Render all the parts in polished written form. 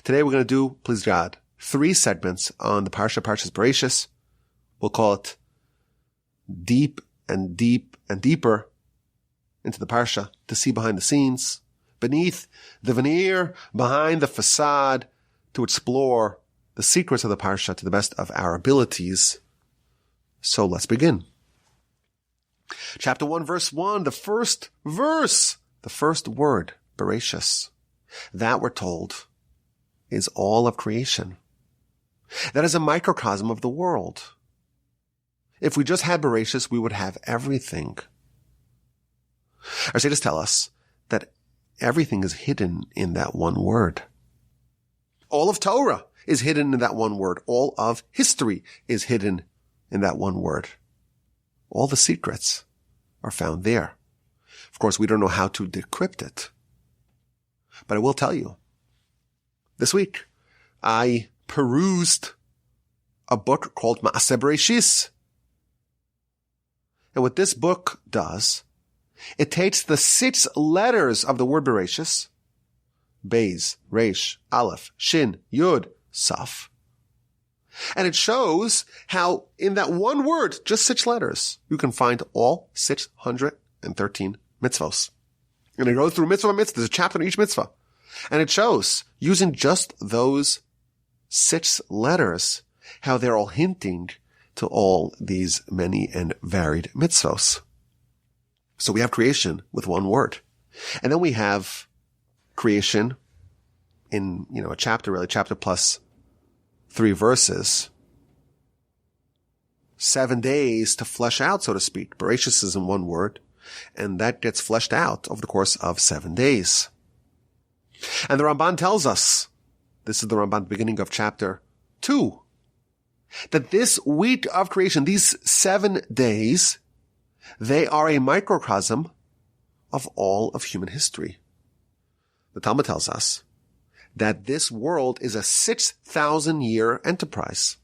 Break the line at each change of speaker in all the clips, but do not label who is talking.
Today we're going to do, please God, 3 segments on the Parshas Bereishis. We'll call it deep and deeper into the Parsha to see behind the scenes, beneath the veneer, behind the facade, to explore the secrets of the Parsha to the best of our abilities. So let's begin. Chapter 1, verse 1, the first verse, the first word, Bereishis. That, we're told, is all of creation. That is a microcosm of the world. If we just had Bereishis, we would have everything. Our sages tell us that everything is hidden in that one word. All of Torah is hidden in that one word. All of history is hidden in that one word. All the secrets are found there. Of course, we don't know how to decrypt it. But I will tell you, this week, I perused a book called Bereishis. And what this book does, it takes the 6 letters of the word Bereishis, Beis, Reish, Aleph, Shin, Yud, Saf, and it shows how in that one word, just 6 letters, you can find all 613 mitzvos. And it goes through mitzvah by mitzvah. There's a chapter in each mitzvah. And it shows, using just those 6 letters, how they're all hinting to all these many and varied mitzvos. So we have creation with one word. And then we have creation in, a chapter plus 3 verses. 7 days to flesh out, so to speak. Bereishis is in one word, and that gets fleshed out over the course of 7 days. And the Ramban tells us, this is the Ramban beginning of chapter 2, that this week of creation, these 7 days, they are a microcosm of all of human history. The Talmud tells us that this world is a 6,000-year enterprise.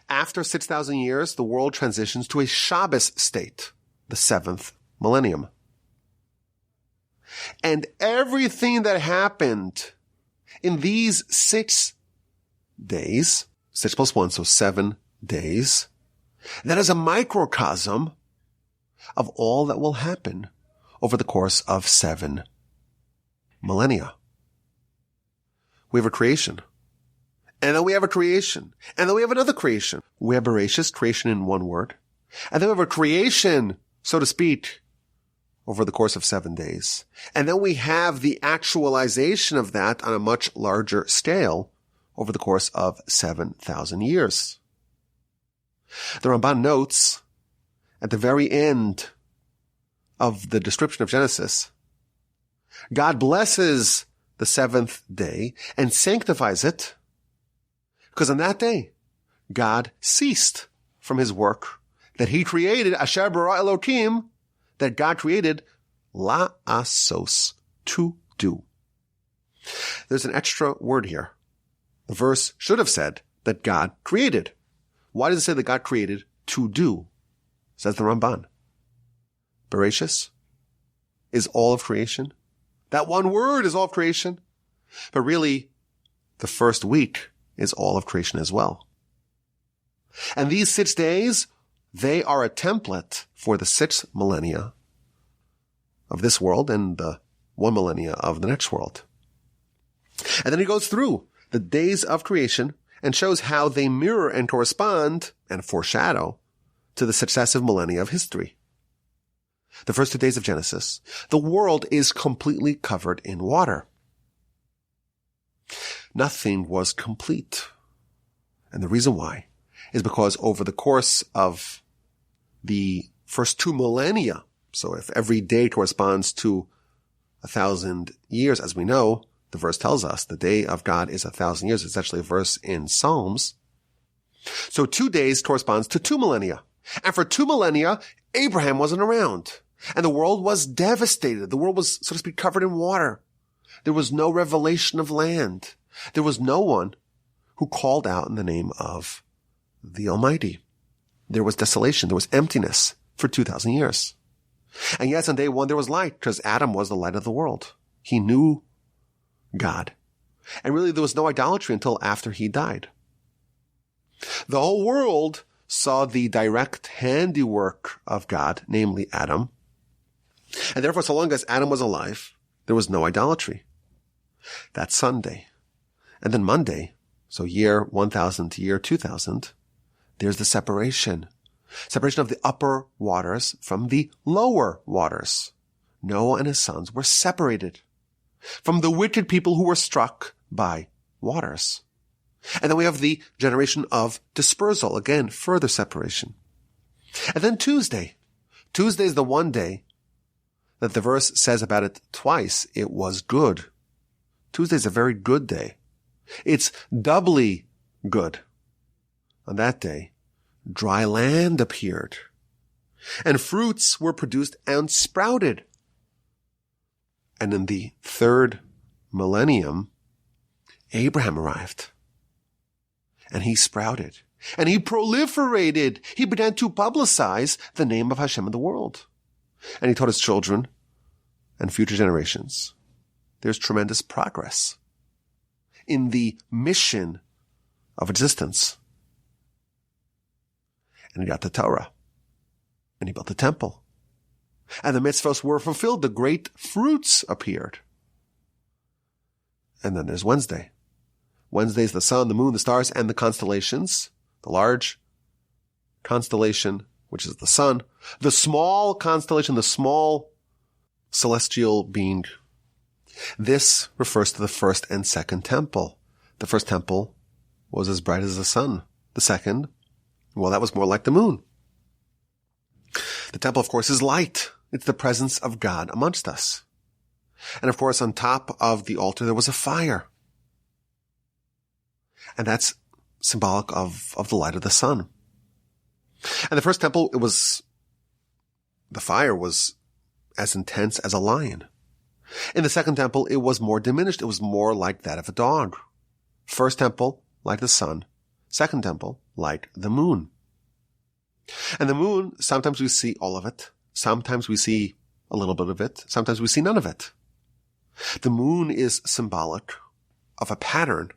After 6,000 years, the world transitions to a Shabbos state, the 7th millennium. And everything that happened in these 6 days, 6 plus 1, so 7 days, that is a microcosm of all that will happen over the course of 7 millennia. We have a creation. And then we have a creation. And then we have another creation. We have Bereishis, creation in one word. And then we have a creation, so to speak, over the course of 7 days. And then we have the actualization of that on a much larger scale over the course of 7,000 years. The Ramban notes at the very end of the description of Genesis, God blesses the 7th day and sanctifies it because on that day, God ceased from his work that he created, Asher bara Elokim, that God created, la'asos, to do. There's an extra word here. The verse should have said that God created. Why does it say that God created to do? Says the Ramban. Bereishis is all of creation. That one word is all of creation. But really, the first week is all of creation as well. And these 6 days, they are a template for the 6 millennia of this world and the 1 millennia of the next world. And then he goes through the days of creation and shows how they mirror and correspond and foreshadow to the successive millennia of history. The first 2 days of Genesis, the world is completely covered in water. Nothing was complete. And the reason why is because over the course of the first 2 millennia, so if every day corresponds to 1,000 years, as we know, the verse tells us the day of God is 1,000 years. It's actually a verse in Psalms. So 2 days corresponds to 2 millennia. And for 2 millennia, Abraham wasn't around. And the world was devastated. The world was, so to speak, covered in water. There was no revelation of land. There was no one who called out in the name of the Almighty. There was desolation. There was emptiness for 2,000 years. And yes, on day 1, there was light because Adam was the light of the world. He knew God. And really there was no idolatry until after he died. The whole world saw the direct handiwork of God, namely Adam. And therefore, so long as Adam was alive, there was no idolatry. That's Sunday. And then Monday, so year 1000 to year 2000, there's the separation. Separation of the upper waters from the lower waters. Noah and his sons were separated from the wicked people who were struck by waters. And then we have the generation of dispersal. Again, further separation. And then Tuesday. Tuesday is the one day that the verse says about it twice. It was good. Tuesday is a very good day. It's doubly good. On that day, dry land appeared, and fruits were produced and sprouted. And in the third millennium, Abraham arrived, and he sprouted, and he proliferated. He began to publicize the name of Hashem in the world. And he taught his children and future generations. There's tremendous progress in the mission of existence. And he got the Torah. And he built the temple. And the mitzvahs were fulfilled. The great fruits appeared. And then there's Wednesday. Wednesday is the sun, the moon, the stars, and the constellations. The large constellation, which is the sun. The small constellation, the small celestial being. This refers to the first and second temple. The first temple was as bright as the sun. The second, well, that was more like the moon. The temple, of course, is light. It's the presence of God amongst us. And of course, on top of the altar, there was a fire. And that's symbolic of the light of the sun. And the first temple, the fire was as intense as a lion. In the second temple, it was more diminished. It was more like that of a dog. First temple, like the sun. Second temple, like the moon. And the moon, sometimes we see all of it. Sometimes we see a little bit of it. Sometimes we see none of it. The moon is symbolic of a pattern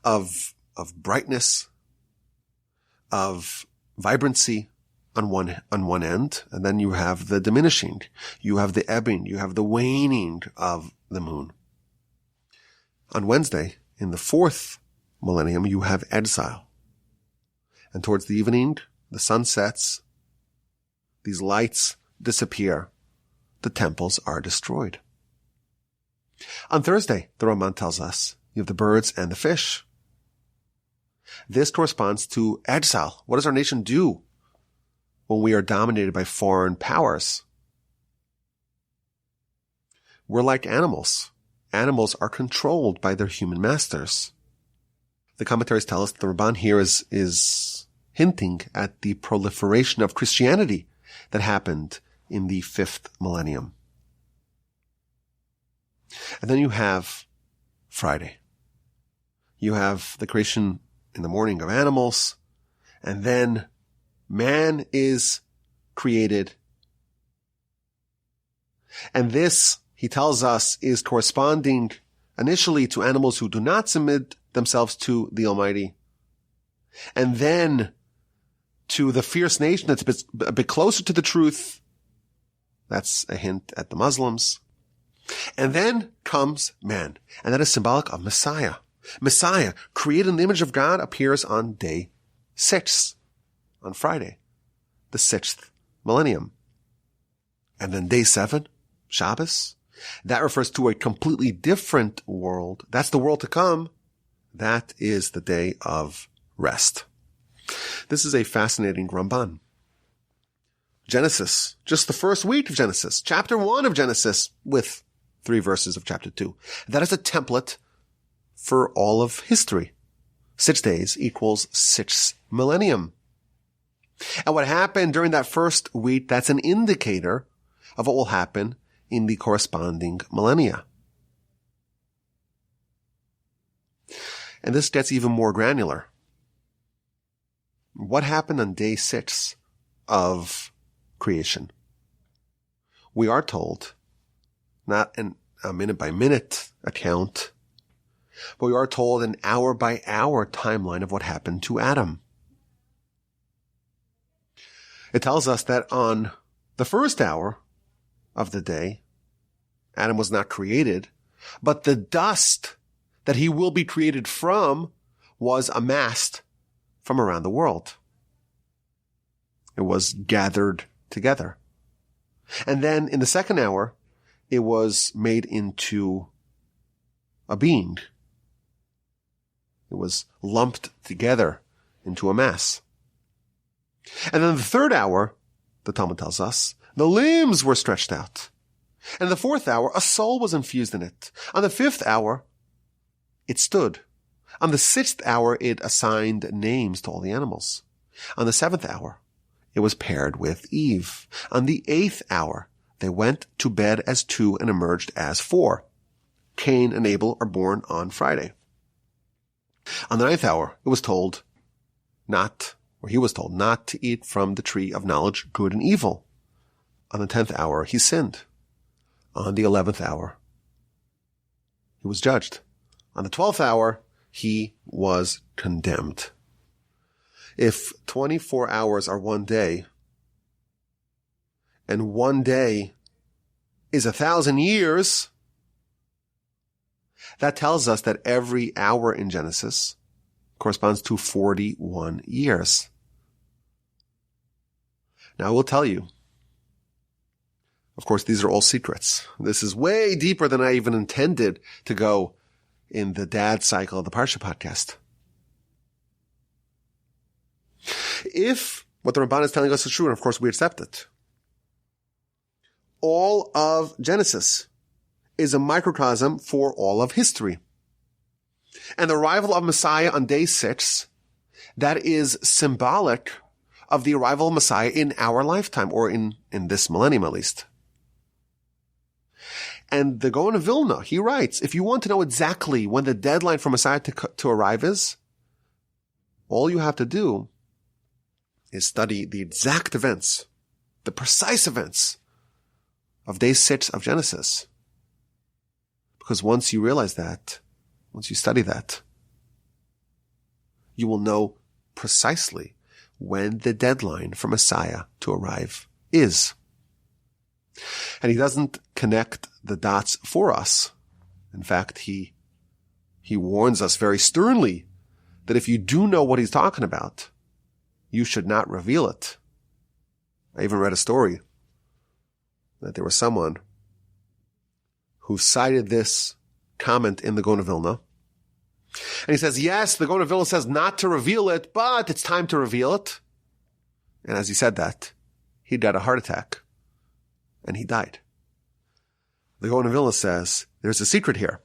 of brightness, of vibrancy on one end, and then you have the diminishing, you have the ebbing, you have the waning of the moon. On Wednesday, in the fourth millennium, you have exile. And towards the evening, the sun sets, these lights disappear, the temples are destroyed. On Thursday, the Raman tells us, you have the birds and the fish. This corresponds to exile. What does our nation do when we are dominated by foreign powers? We're like animals. Animals are controlled by their human masters. The commentaries tell us that the Ramban here is hinting at the proliferation of Christianity that happened in the fifth millennium. And then you have Friday. You have the creation in the morning of animals, and then man is created. And this, he tells us, is corresponding initially to animals who do not submit themselves to the Almighty, and then to the fierce nation that's a bit closer to the truth. That's a hint at the Muslims. And then comes man, and that is symbolic of Messiah. Messiah, created in the image of God, appears on day 6, on Friday, the 6th millennium. And then day 7, Shabbos, that refers to a completely different world. That's the world to come. That is the day of rest. This is a fascinating Ramban. Genesis, just the first week of Genesis, chapter 1 of Genesis, with 3 verses of chapter 2. That is a template for all of history. 6 days equals 6 millennium. And what happened during that first week, that's an indicator of what will happen in the corresponding millennia. And this gets even more granular. What happened on day 6 of creation? We are told, not a minute by minute account, but we are told an hour-by-hour timeline of what happened to Adam. It tells us that on the first hour of the day, Adam was not created, but the dust that he will be created from was amassed from around the world. It was gathered together. And then in the second hour, it was made into a being. It was lumped together into a mass. And then the third hour, the Talmud tells us, the limbs were stretched out. And in the fourth hour, a soul was infused in it. On the fifth hour, it stood. On the sixth hour, it assigned names to all the animals. On the seventh hour, it was paired with Eve. On the eighth hour, they went to bed as two and emerged as four. Cain and Abel are born on Friday. On the ninth hour, he was told not to eat from the tree of knowledge, good and evil. On the 10th hour, he sinned. On the 11th hour, he was judged. On the 12th hour, he was condemned. If 24 hours are one day, and one day is 1,000 years, that tells us that every hour in Genesis corresponds to 41 years. Now, I will tell you, of course, these are all secrets. This is way deeper than I even intended to go in the dad cycle of the Parsha podcast. If what the Ramban is telling us is true, and of course we accept it, all of Genesis is a microcosm for all of history. And the arrival of Messiah on day 6, that is symbolic of the arrival of Messiah in our lifetime, or in this millennium at least. And the Gaon of Vilna, he writes, if you want to know exactly when the deadline for Messiah to arrive is, all you have to do is study the exact events, the precise events of day 6 of Genesis. Because once you realize that, once you study that, you will know precisely when the deadline for Messiah to arrive is. And he doesn't connect the dots for us. In fact, he warns us very sternly that if you do know what he's talking about, you should not reveal it. I even read a story that there was someone who cited this comment in the Gaon of Vilna. And he says, yes, the Gaon of Vilna says not to reveal it, but it's time to reveal it. And as he said that, he got a heart attack and he died. The Gaon of Vilna says, there's a secret here.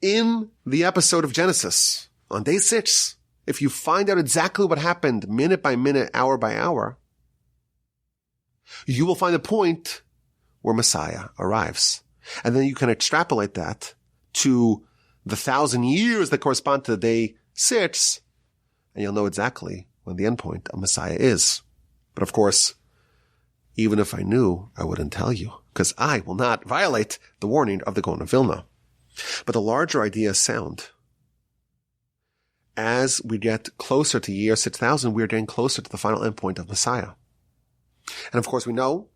In the episode of Genesis, on day 6, if you find out exactly what happened minute by minute, hour by hour, you will find a point where Messiah arrives. And then you can extrapolate that to the 1,000 years that correspond to day 6, and you'll know exactly when the endpoint of Messiah is. But of course, even if I knew, I wouldn't tell you, because I will not violate the warning of the Gaon of Vilna. But the larger idea is sound. As we get closer to year 6,000, we are getting closer to the final endpoint of Messiah. And of course, we know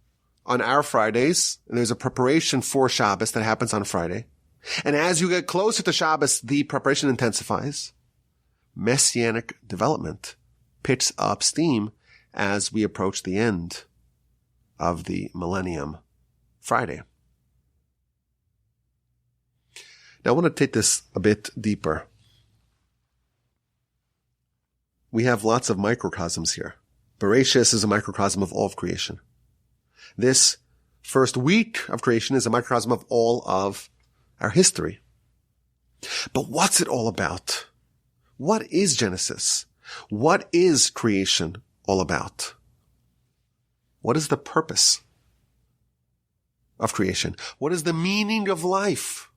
on our Fridays, there's a preparation for Shabbos that happens on Friday. And as you get closer to Shabbos, the preparation intensifies. Messianic development picks up steam as we approach the end of the Millennium Friday. Now, I want to take this a bit deeper. We have lots of microcosms here. Bereishis is a microcosm of all of creation. This first week of creation is a microcosm of all of our history. But what's it all about? What is Genesis? What is creation all about? What is the purpose of creation? What is the meaning of life?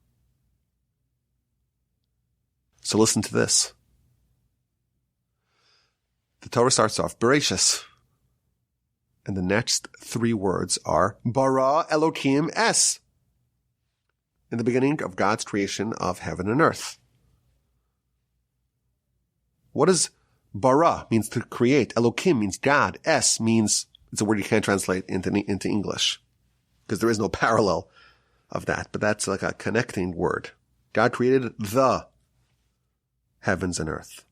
So listen to this. The Torah starts off, Bereishis. And the next 3 words are, Bara Elokim Es. in the beginning of God's creation of heaven and earth. What does bara means to create? Elokim means God. Es means, it's a word you can't translate into English because there is no parallel of that, but that's like a connecting word. God created the heavens and earth.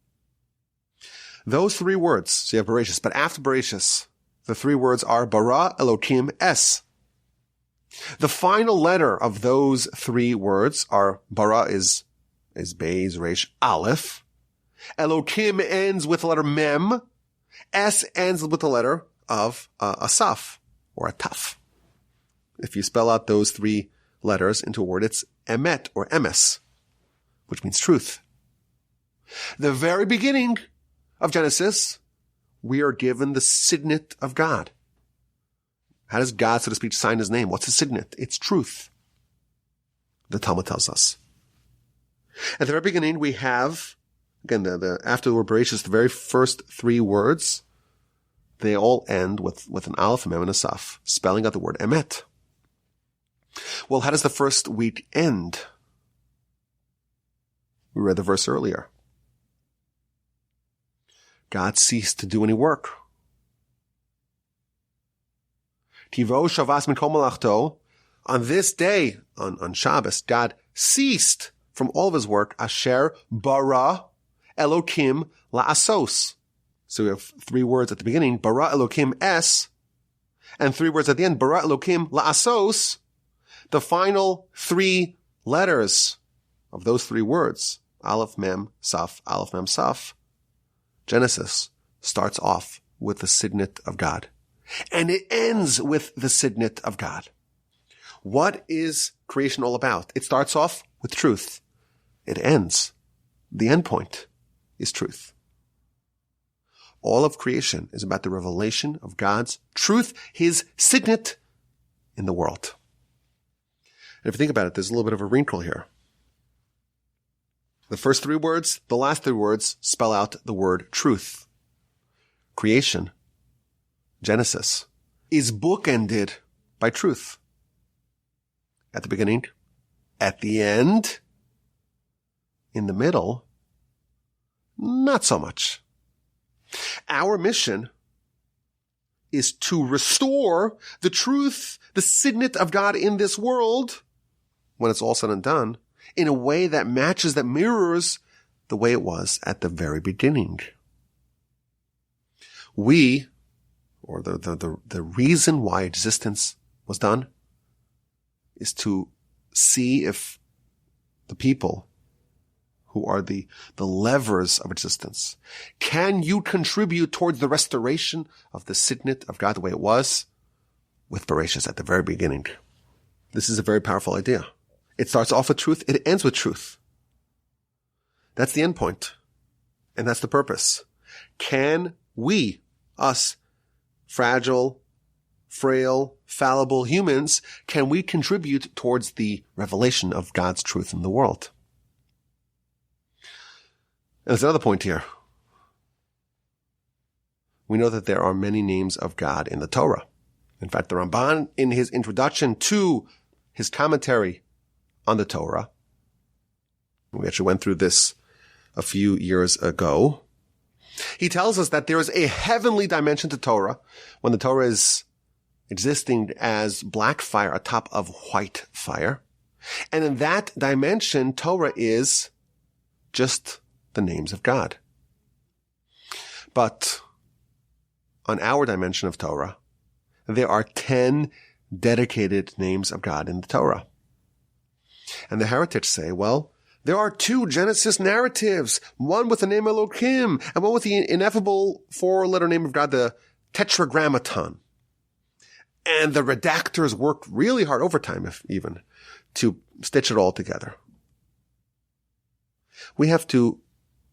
Those three words, so you have Bereishis, but after Bereishis, the three words are bara, Elokim, es. The final letter of those three words are, bara is Beis, Resh, Aleph. Elokim ends with the letter mem. Es ends with the letter of a saf, or a taf. If you spell out those three letters into a word, it's emet, or emes, which means truth. The very beginning of Genesis, we are given the signet of God. How does God, so to speak, sign his name? What's his signet? It's truth. The Talmud tells us. At the very beginning, we have, again, after the word Bereishis, the very first three words, they all end with an aleph, a mem, and a saf, spelling out the word emet. Well, how does the first week end? We read the verse earlier. God ceased to do any work. Tivo shavas mikol malachto. On this day, on Shabbos, God ceased from all of his work. Asher bara Elokim la'asos. So we have three words at the beginning, bara Elokim es, and three words at the end, bara Elokim la'asos. The final three letters of those three words, aleph, mem, saf, aleph, mem, saf, Genesis starts off with the signet of God. And it ends with the signet of God. What is creation all about? It starts off with truth. It ends. The end point is truth. All of creation is about the revelation of God's truth, his signet in the world. And if you think about it, there's a little bit of a wrinkle here. The first three words, the last three words spell out the word truth. Creation, Genesis, is bookended by truth. At the beginning, at the end, in the middle, not so much. Our mission is to restore the truth, the signet of God in this world, when it's all said and done, in a way that matches, that mirrors the way it was at the very beginning. We, or the reason why existence was done, is to see if the people who are the levers of existence, can you contribute towards the restoration of the signet of God the way it was with Bereishis at the very beginning? This is a very powerful idea. It starts off with truth. It ends with truth. That's the end point. And that's the purpose. Can we, us, fragile, frail, fallible humans, can we contribute towards the revelation of God's truth in the world? And there's another point here. We know that there are many names of God in the Torah. In fact, the Ramban, in his introduction to his commentary on the Torah, we actually went through this a few years ago, he tells us that there is a heavenly dimension to Torah when the Torah is existing as black fire atop of white fire. And in that dimension, Torah is just the names of God. But on our dimension of Torah, there are 10 dedicated names of God in the Torah. And the heretics say, well, there are 2 Genesis narratives, one with the name Elokim, and one with the ineffable 4-letter name of God, the Tetragrammaton. And the redactors worked really hard, overtime even, to stitch it all together. We have to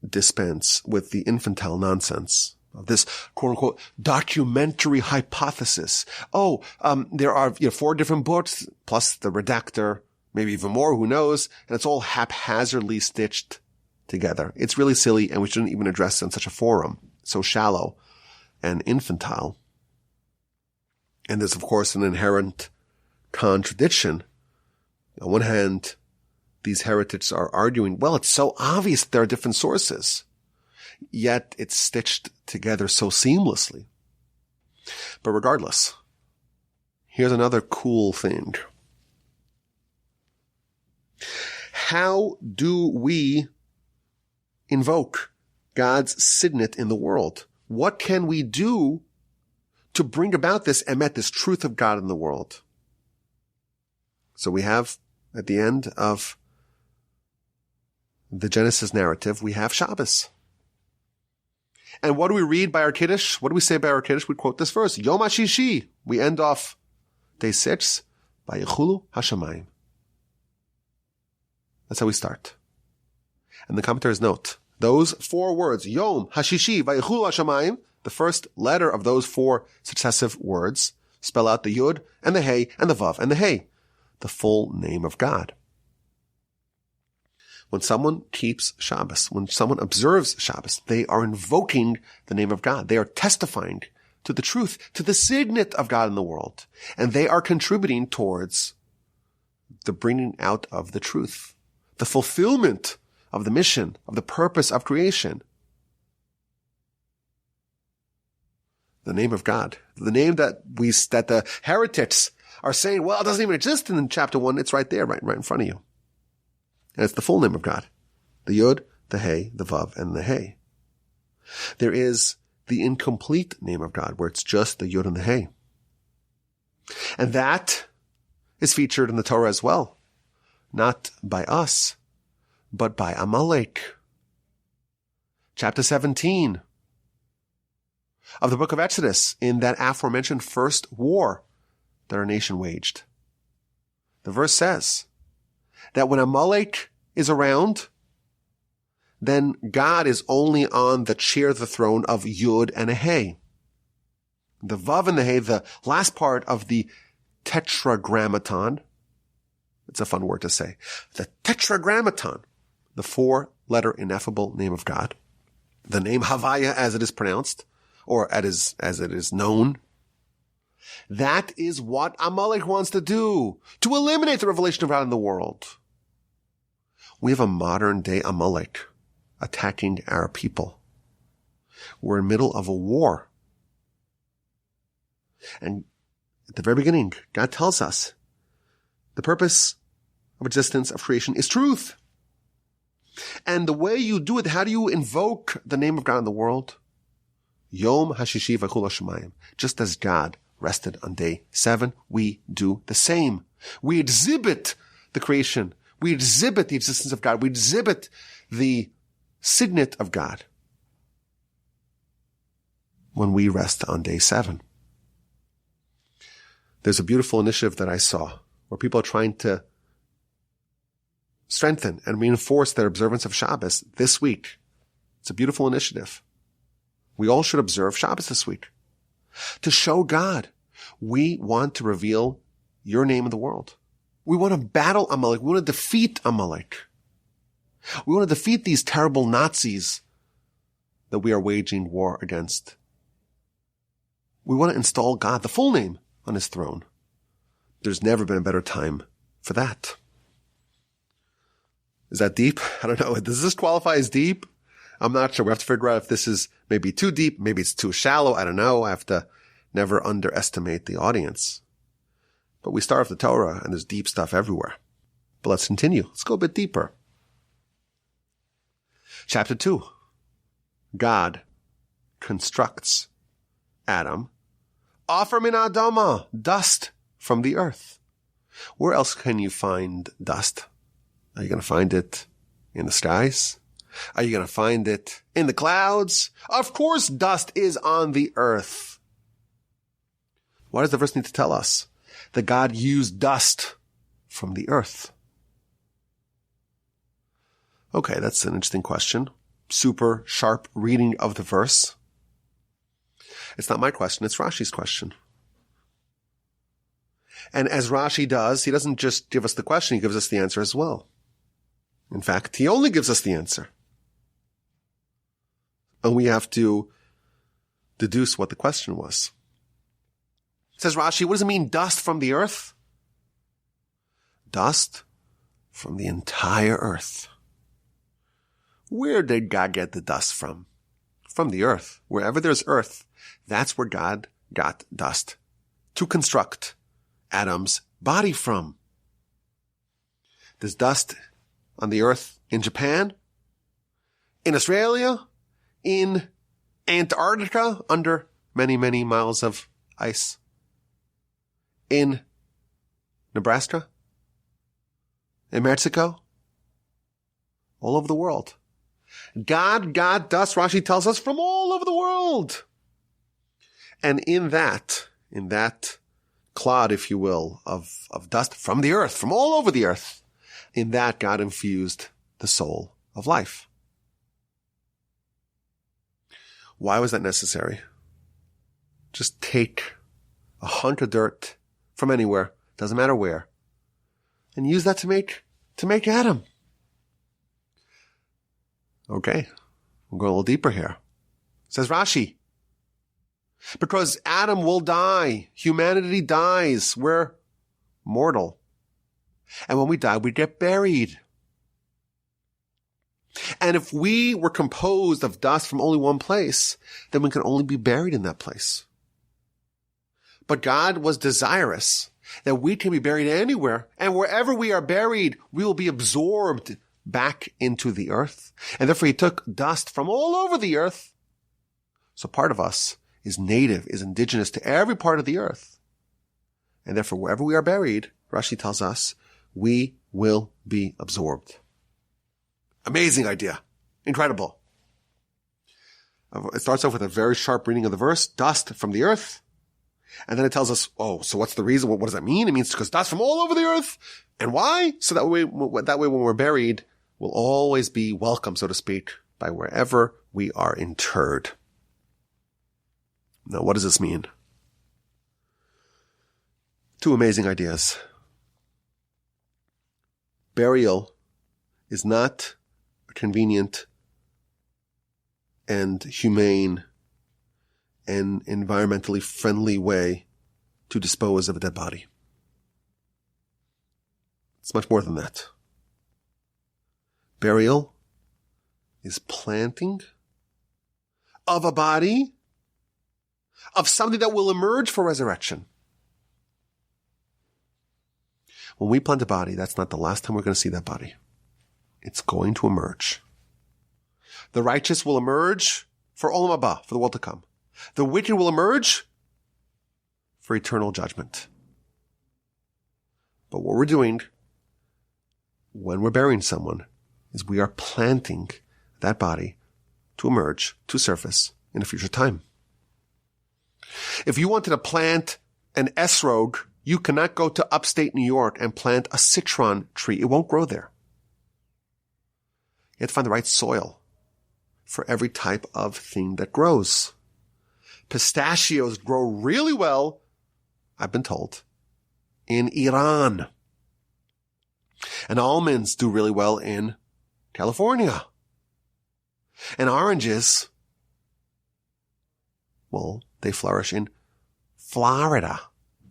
dispense with the infantile nonsense of this quote-unquote documentary hypothesis. There are 4 different books, plus the redactor, maybe even more, who knows, and it's all haphazardly stitched together. It's really silly, and we shouldn't even address it in such a forum, so shallow and infantile. And there's, of course, an inherent contradiction On one hand, these heretics are arguing, well, it's so obvious there are different sources, yet it's stitched together so seamlessly. But regardless, here's another cool thing. How do we invoke God's signet in the world? What can we do to bring about this emet, this truth of God in the world? So we have, at the end of the Genesis narrative, we have Shabbos. And what do we read by our Kiddush? What do we say by our Kiddush? We quote this verse, Yom HaShishi. We end off day 6 by Yechulu Hashamayim. That's how we start. And the commentaries note, those 4 words, Yom HaShishi Vayechulu Hashamayim, the first letter of those 4 successive words, spell out the Yud and the Hey and the Vav and the Hey, the full name of God. When someone keeps Shabbos, when someone observes Shabbos, they are invoking the name of God. They are testifying to the truth, to the signet of God in the world. And they are contributing towards the bringing out of the truth, the fulfillment of the mission, of the purpose of creation. The name of God, the name that the heretics are saying, well, it doesn't even exist in chapter 1. It's right there, right in front of you. And it's the full name of God. The Yud, the Hey, the Vav, and the Hey. There is the incomplete name of God, where it's just the Yud and the Hey. And that is featured in the Torah as well. Not by us, but by Amalek. Chapter 17 of the book of Exodus, in that aforementioned first war that our nation waged. The verse says that when Amalek is around, then God is only on the chair of the throne of Yud and a Hey. The Vav and the Hey, the last part of the tetragrammaton. It's a fun word to say. The tetragrammaton, the 4-letter ineffable name of God. The name Havaya, as it is pronounced, or as it is known. That is what Amalek wants to do, to eliminate the revelation of God in the world. We have a modern day Amalek attacking our people. We're in the middle of a war. And at the very beginning, God tells us the purpose of existence, of creation, is truth. And the way you do it, how do you invoke the name of God in the world? Yom HaShishi V'Chul HaShemayim. Just as God rested on day 7, we do the same. We exhibit the creation. We exhibit the existence of God. We exhibit the signet of God when we rest on day 7. There's a beautiful initiative that I saw where people are trying to strengthen and reinforce their observance of Shabbos this week. It's a beautiful initiative. We all should observe Shabbos this week to show God we want to reveal your name in the world. We want to battle Amalek. We want to defeat Amalek. We want to defeat these terrible Nazis that we are waging war against. We want to install God, the full name, on his throne. There's never been a better time for that. Is that deep? I don't know. Does this qualify as deep? I'm not sure. We have to figure out if this is maybe too deep, maybe it's too shallow. I don't know. I have to never underestimate the audience. But we start with the Torah, and there's deep stuff everywhere. But let's continue. Let's go a bit deeper. Chapter 2. God constructs Adam. Offer min Adama, dust from the earth. Where else can you find dust? Are you going to find it in the skies? Are you going to find it in the clouds? Of course dust is on the earth. Why does the verse need to tell us that God used dust from the earth? Okay, that's an interesting question. Super sharp reading of the verse. It's not my question, it's Rashi's question. And as Rashi does, he doesn't just give us the question, he gives us the answer as well. In fact, he only gives us the answer. And we have to deduce what the question was. Says Rashi, what does it mean, dust from the earth? dust from the entire earth. Where did God get the dust from? From the earth. Wherever there's earth, that's where God got dust to construct Adam's body from. There's dust on the earth in Japan, in Australia, in Antarctica, under many, many miles of ice, in Nebraska, in Mexico, all over the world. God got dust, Rashi tells us, from all over the world. And in that clod, if you will, of dust from the earth, from all over the earth, in that God infused the soul of life. Why was that necessary? Just take a hunk of dirt from anywhere, doesn't matter where, and use that to make Adam. Okay, we'll go a little deeper here. Says Rashi, because Adam will die, humanity dies, we're mortal. And when we die, we get buried. And if we were composed of dust from only one place, then we can only be buried in that place. But God was desirous that we can be buried anywhere, and wherever we are buried, we will be absorbed back into the earth. And therefore he took dust from all over the earth. So part of us is native, is indigenous to every part of the earth. And therefore wherever we are buried, Rashi tells us, we will be absorbed. Amazing idea. Incredible. It starts off with a very sharp reading of the verse, dust from the earth. And then it tells us, so what's the reason? What does that mean? It means because dust from all over the earth. And why? So that way when we're buried, we'll always be welcome, so to speak, by wherever we are interred. Now, what does this mean? Two amazing ideas. Burial is not a convenient and humane and environmentally friendly way to dispose of a dead body. It's much more than that. Burial is planting of a body, of something that will emerge for resurrection. When we plant a body, that's not the last time we're going to see that body. It's going to emerge. The righteous will emerge for Olam Haba, for the world to come. The wicked will emerge for eternal judgment. But what we're doing when we're burying someone is we are planting that body to emerge, to surface in a future time. If you wanted to plant an esrog, you cannot go to upstate New York and plant a citron tree. It won't grow there. You have to find the right soil for every type of thing that grows. Pistachios grow really well, I've been told, in Iran. And almonds do really well in California. And oranges, well, they flourish in Florida.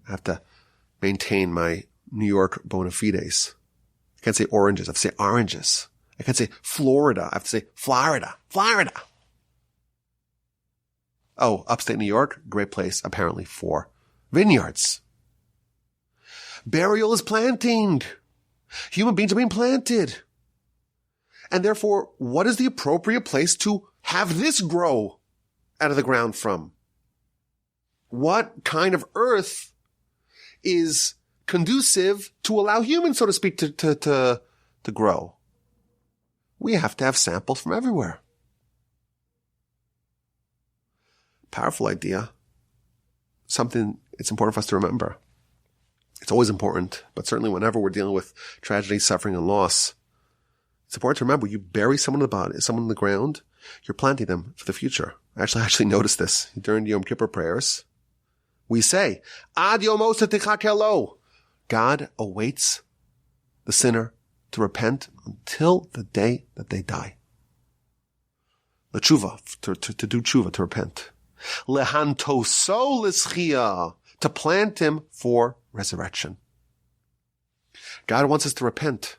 I have to maintain my New York bona fides. I can't say oranges, I have to say oranges. I can't say Florida, I have to say Florida. Florida! Oh, upstate New York, great place apparently for vineyards. Burial is planting. Human beings are being planted. And therefore, what is the appropriate place to have this grow out of the ground from? What kind of earth is conducive to allow humans, so to speak, to grow? We have to have samples from everywhere. Powerful idea. Something it's important for us to remember. It's always important, but certainly whenever we're dealing with tragedy, suffering, and loss, it's important to remember you bury someone in the body, someone in the ground, you're planting them for the future. I actually noticed this during the Yom Kippur prayers. We say, Ad Yom Osa Tichakelo. God awaits the sinner to repent until the day that they die. L'tshuva, to do tshuva, to repent. Lehantoso l'schia, to plant him for resurrection. God wants us to repent,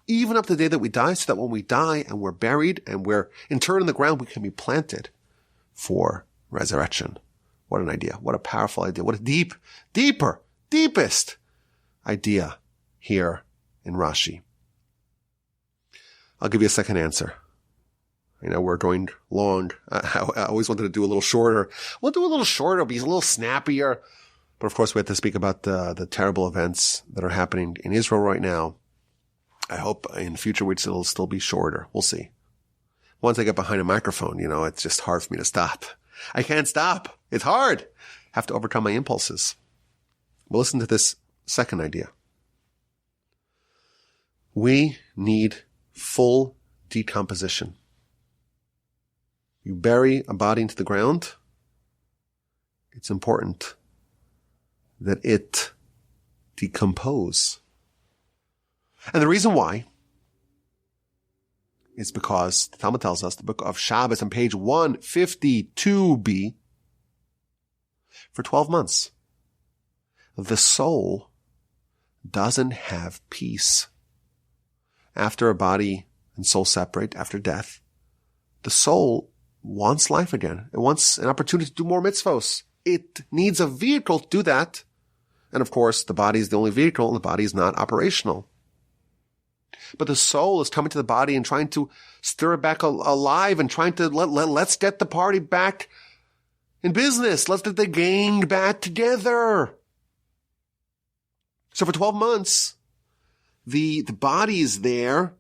even up to the day that we die, so that when we die and we're buried and we're interred in the ground, we can be planted for resurrection. What an idea. What a powerful idea. What a deepest idea here in Rashi. I'll give you a second answer. I know we're going long. I always wanted to do a little shorter. We'll do a little shorter, be a little snappier. But of course, we have to speak about the terrible events that are happening in Israel right now. I hope in future weeks it'll still be shorter. We'll see. Once I get behind a microphone, it's just hard for me to stop. I can't stop. It's hard. I have to overcome my impulses. But listen to this second idea. We need full decomposition. You bury a body into the ground, it's important that it decompose. And the reason why is because the Talmud tells us, the book of Shabbos on page 152b, for 12 months, the soul doesn't have peace. After a body and soul separate, after death, the soul wants life again. It wants an opportunity to do more mitzvos. It needs a vehicle to do that. And of course, the body is the only vehicle, and the body is not operational. But the soul is coming to the body and trying to stir it back alive and trying to let's get the party back in business. Let's get the gang back together. So for 12 months, the body is there,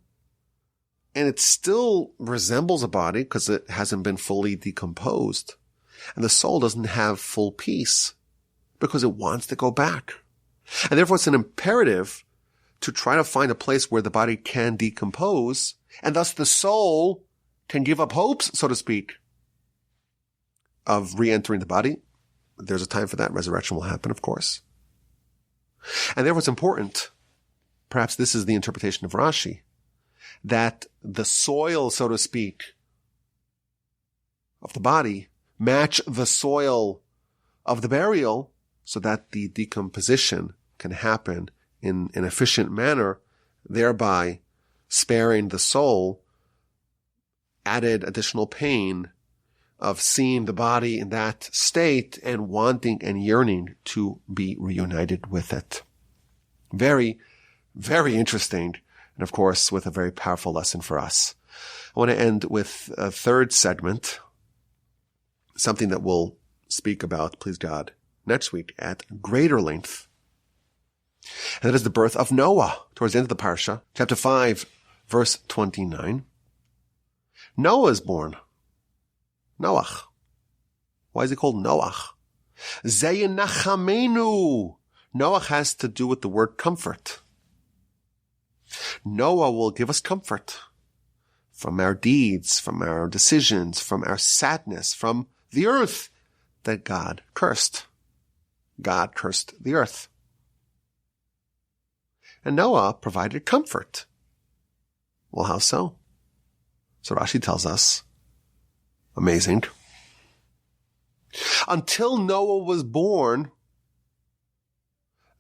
and it still resembles a body because it hasn't been fully decomposed. And the soul doesn't have full peace because it wants to go back. And therefore it's an imperative to try to find a place where the body can decompose, and thus the soul can give up hopes, so to speak, of re-entering the body. There's a time for that. Resurrection will happen, of course. And therefore it's important, perhaps this is the interpretation of Rashi, that the soil, so to speak, of the body match the soil of the burial so that the decomposition can happen in an efficient manner, thereby sparing the soul added additional pain of seeing the body in that state and wanting and yearning to be reunited with it. Very, very interesting. And of course, with a very powerful lesson for us. I want to end with a third segment, something that we'll speak about, please God, next week at greater length. And that is the birth of Noah, towards the end of the Parsha, chapter 5, verse 29. Noah is born. Noach. Why is he called Noach? Zeyinachamenu. Noach has to do with the word comfort. Noah will give us comfort from our deeds, from our decisions, from our sadness, from the earth that God cursed. God cursed the earth. And Noah provided comfort. Well, how so? So Rashi tells us, amazing. Until Noah was born,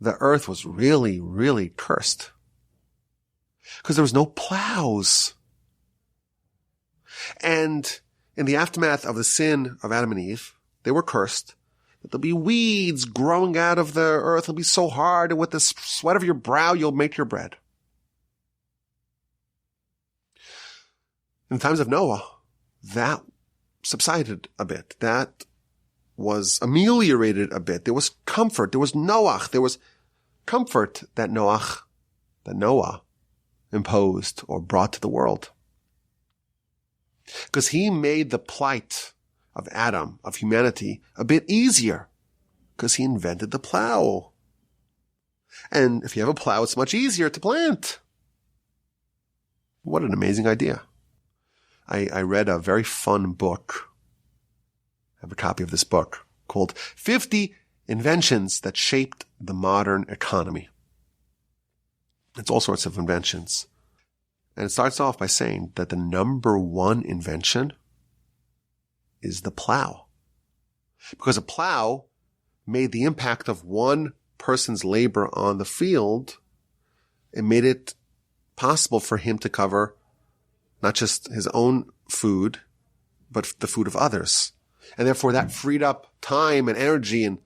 the earth was really, really cursed. Because there was no plows. And in the aftermath of the sin of Adam and Eve, they were cursed. That there'll be weeds growing out of the earth. It'll be so hard, and with the sweat of your brow, you'll make your bread. In the times of Noah, that subsided a bit. That was ameliorated a bit. There was comfort. There was Noach. There was comfort that Noah imposed or brought to the world. Because he made the plight of Adam, of humanity, a bit easier. Because he invented the plow. And if you have a plow, it's much easier to plant. What an amazing idea. I read a very fun book. I have a copy of this book called 50 Inventions That Shaped the Modern Economy. It's all sorts of inventions. And it starts off by saying that the number one invention is the plow. Because a plow made the impact of one person's labor on the field it made it possible for him to cover not just his own food, but the food of others. And therefore that freed up time and energy and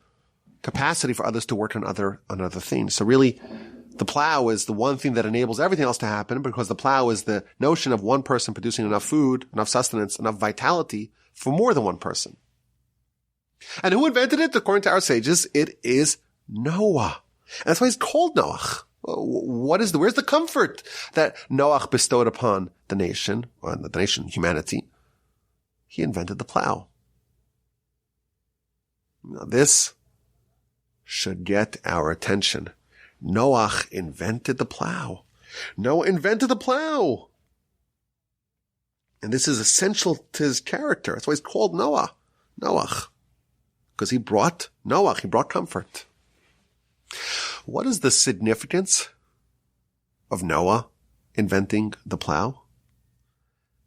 capacity for others to work on other things. So really, the plow is the one thing that enables everything else to happen, because the plow is the notion of one person producing enough food, enough sustenance, enough vitality for more than one person. And who invented it? According to our sages, it is Noah. And that's why he's called Noach. Where's the comfort that Noach bestowed upon the nation, or the nation, humanity? He invented the plow. Now this should get our attention. Noach invented the plow. Noah invented the plow. And this is essential to his character. That's why he's called Noach. Because he brought comfort. What is the significance of Noah inventing the plow?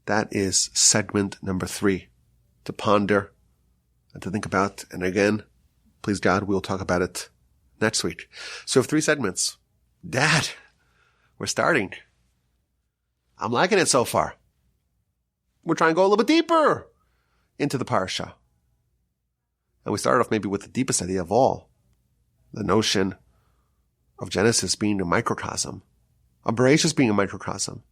That is segment number 3 to ponder and to think about. And again, please God, we'll talk about it next week. So 3 segments. Dad, we're starting. I'm liking it so far. We're trying to go a little bit deeper into the Parsha. And we started off maybe with the deepest idea of all, the notion of Genesis being a microcosm, of Bereishis being a microcosm,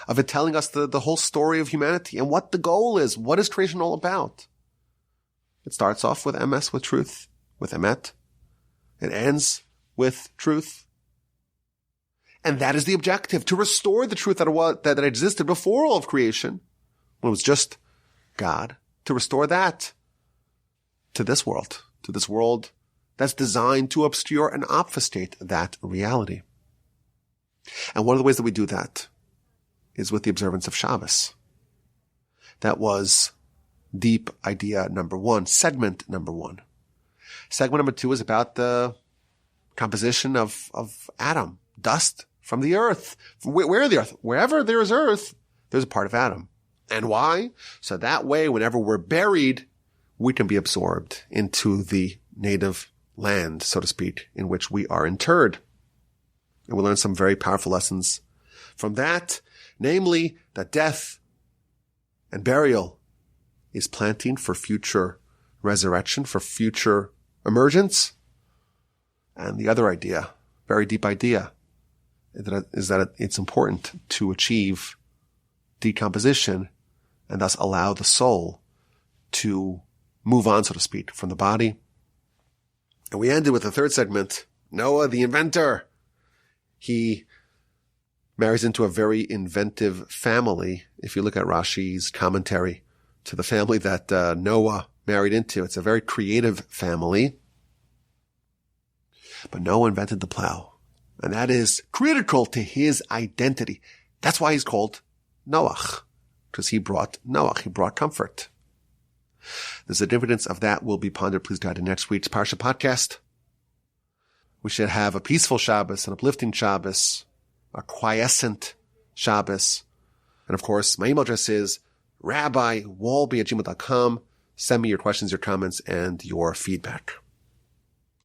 of it telling us the whole story of humanity and what the goal is. What is creation all about? It starts off with emes, with truth, with emet. It ends with truth. And that is the objective, to restore the truth that existed before all of creation, when it was just God, to restore that to this world that's designed to obscure and obfuscate that reality. And one of the ways that we do that is with the observance of Shabbos. That was deep idea number 1, segment number 1. Segment number 2 is about the composition of Adam, dust from the earth. Where the earth? Wherever there is earth, there's a part of Adam. And why? So that way, whenever we're buried, we can be absorbed into the native land, so to speak, in which we are interred. And we'll learn some very powerful lessons from that, namely that death and burial is planting for future resurrection, for future emergence. And the other idea, very deep idea, is that it's important to achieve decomposition and thus allow the soul to move on, so to speak, from the body. And we ended with the 3rd segment, Noah, the inventor. He marries into a very inventive family. If you look at Rashi's commentary to the family that Noah married into, it's a very creative family. But Noah invented the plow. And that is critical to his identity. That's why he's called Noach. Because he brought comfort. The significance of that will be pondered, please God, in next week's Parsha podcast. We should have a peaceful Shabbos, an uplifting Shabbos, a quiescent Shabbos. And of course, my email address is rabbiwalby@gmail.com. Send me your questions, your comments, and your feedback.